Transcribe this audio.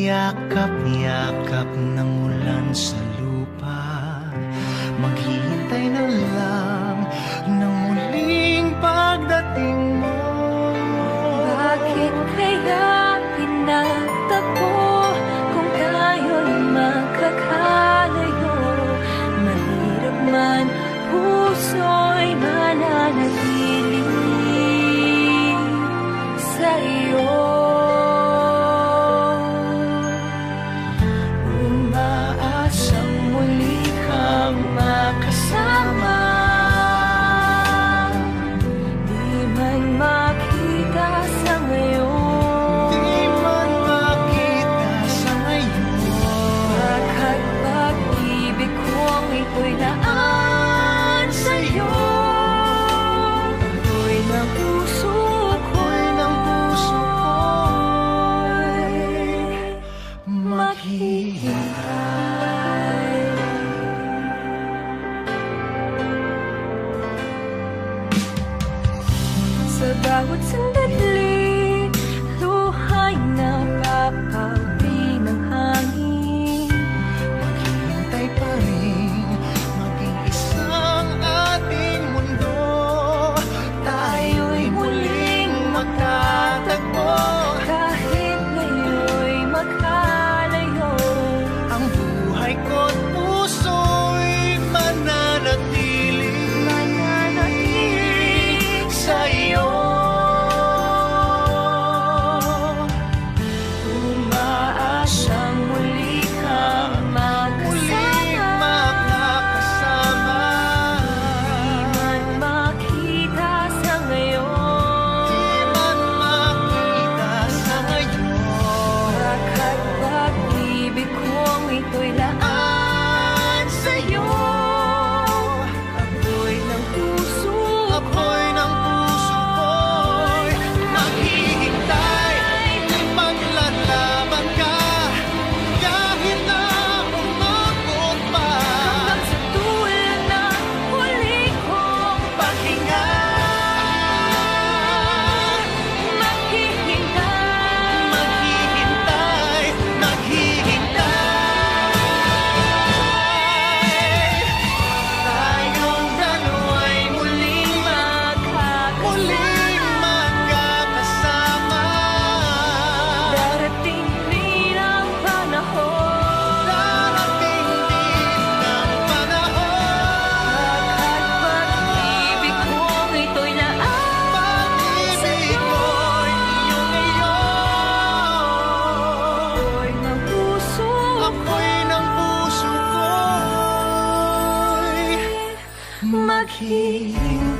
Yakap-yakap ng ulan sa lupa, maghihintay na lang ng muling pagdating mo. Bakit kaya pinagtagpo kung tayo'y magkakalayo? Mahirap man, puso'y mananatili sa iyo. Umaasang muli kang makasama, Di man makita sa ngayon, di man makita sa ngayon. Baka't pag-ibig kong ito'y laan sa'yo. Ako'y ng puso ko'y maghihintay. Sa bawat sandali, luha'y napapawi ng hangin. Maghihintay pa rin, maging isang ating mundo. Tayo'y muling magtatagpo. Kahit ngayon'y magkalayo, Ang buhay ko't puso'y mananatili sa iyo. Umaasang muli kang muling makakasama. Di man makita sa ngayon, Di man makita sa ngayon. Baka't pag-ibig kong ito'y laan sa'yo. Ako'y ng puso Ako'y ng puso ko'y maghihintay. Maglalaban ka kahit na umabot pa. hanggang sa dulo ng huli kong Paghinga, maghihintay. maghihintay, maghihintay. Tayong dalawa'y muling magkakasama. Darating din ang panahon, Darating din ang panahon. Baka't pag-ibig kong ito'y laan Pag-ibig sa'yo. ko'y iyong iyo. Ako'y ng puso Ako'y ng puso ko'y maghihintay.